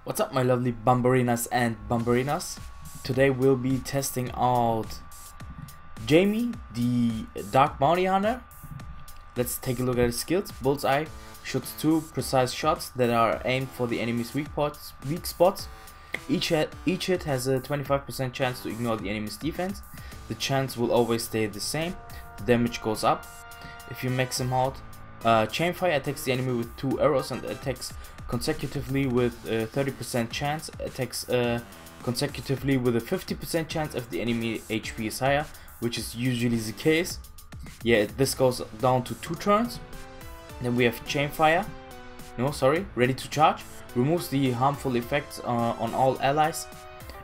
What's up, my lovely Bambarinas and Bambarinas? Today we'll be testing out Jamie, the Dark Bounty Hunter. Let's take a look at his skills. Bullseye shoots 2 precise shots that are aimed for the enemy's weak spots. Each hit has a 25% chance to ignore the enemy's defense. The chance will always stay the same. The damage goes up if you max him out. Chainfire attacks the enemy with 2 arrows and attacks consecutively with a 30% chance, attacks consecutively with a 50% chance if the enemy HP is higher, which is usually the case. Yeah, this goes down to 2 turns. Then we have Chainfire, Ready to Charge, removes the harmful effects on all allies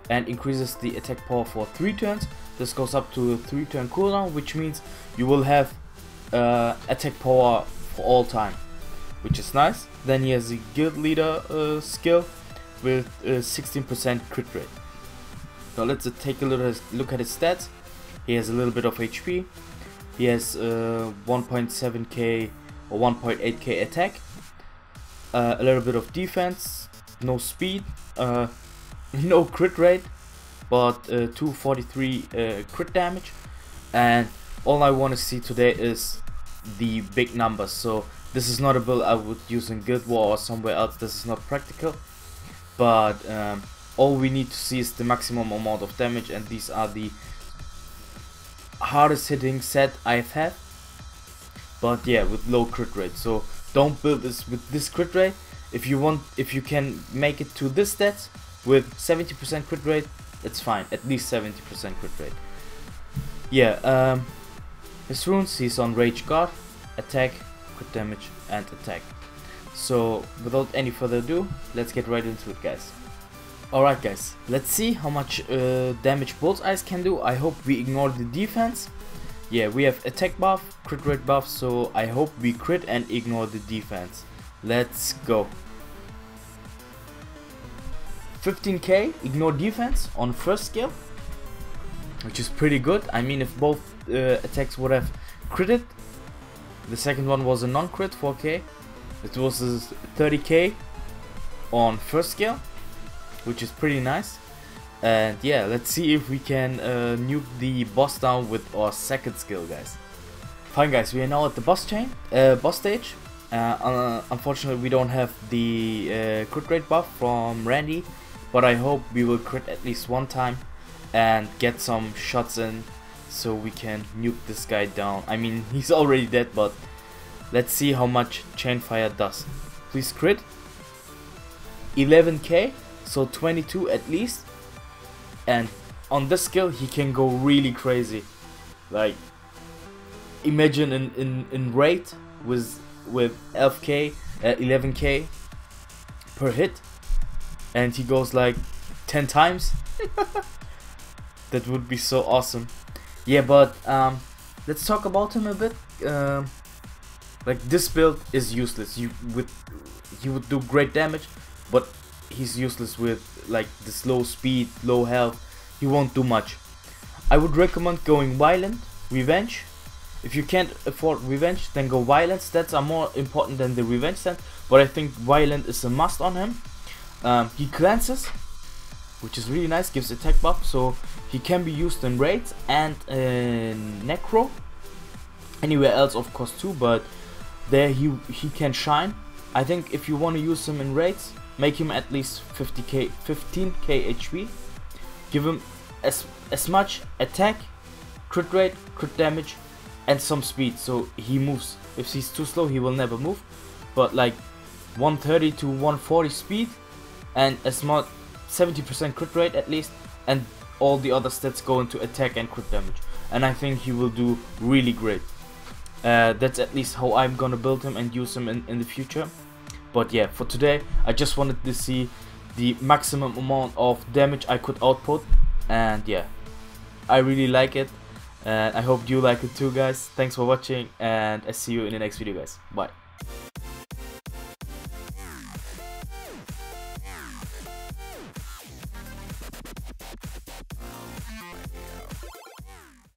and increases the attack power for 3 turns. This goes up to a 3-turn cooldown, which means you will have attack power for all time, which is nice. Then he has the Guild Leader skill with 16% crit rate. Now let's take a look at his stats. He has a little bit of HP. He has 1.7k or 1.8k attack, a little bit of defense, no speed, no crit rate, but 243 crit damage. And all I want to see today is the big numbers. So this is not a build I would use in Guild War or somewhere else. This is not practical, but all we need to see is the maximum amount of damage, and these are the hardest hitting set I've had, but yeah, with low crit rate. So don't build this with this crit rate. If you can make it to this stats with 70% crit rate, it's fine. At least 70% crit rate. Yeah, his runes, he's on Rage Guard, attack, crit damage and attack. So without any further ado, let's get right into it, guys. Alright guys, let's see how much damage Bullseyes can do. I hope we ignore the defense. Yeah, we have attack buff, crit rate buff, so I hope we crit and ignore the defense. Let's go. 15k ignore defense on first skill, which is pretty good. I mean, if both attacks would have critted, the second one was a non-crit, 4k. It was 30k on first skill, which is pretty nice. And yeah, let's see if we can nuke the boss down with our second skill, guys. Fine guys, we are now at the boss stage. Unfortunately we don't have the crit rate buff from Randy, but I hope we will crit at least one time and get some shots in so we can nuke this guy down. I mean, he's already dead, but let's see how much Chainfire does. Please crit. 11k, so 22 at least. And on this skill he can go really crazy. Like, imagine in rate with 11k per hit, and he goes like 10 times. That would be so awesome. Yeah, but let's talk about him a bit. Like, this build is useless. He would do great damage, but he's useless with like this low speed, low health. He won't do much. I would recommend going Violent, Revenge. If you can't afford Revenge, then go Violent. Stats are more important than the Revenge stat, but I think Violent is a must on him. He cleanses, which is really nice, gives attack buff, so he can be used in raids and in Necro. Anywhere else of course too, but there he can shine. I think if you want to use him in raids, make him at least 15k HP. Give him as much attack, crit rate, crit damage and some speed, so he moves. If he's too slow he will never move, but like 130 to 140 speed and a smart 70% crit rate at least, and all the other stats go into attack and crit damage, and I think he will do really great. That's at least how I'm gonna build him and use him in the future. But yeah, for today I just wanted to see the maximum amount of damage I could output, and yeah, I really like it, and I hope you like it too, guys. Thanks for watching, and I see you in the next video, guys. Bye.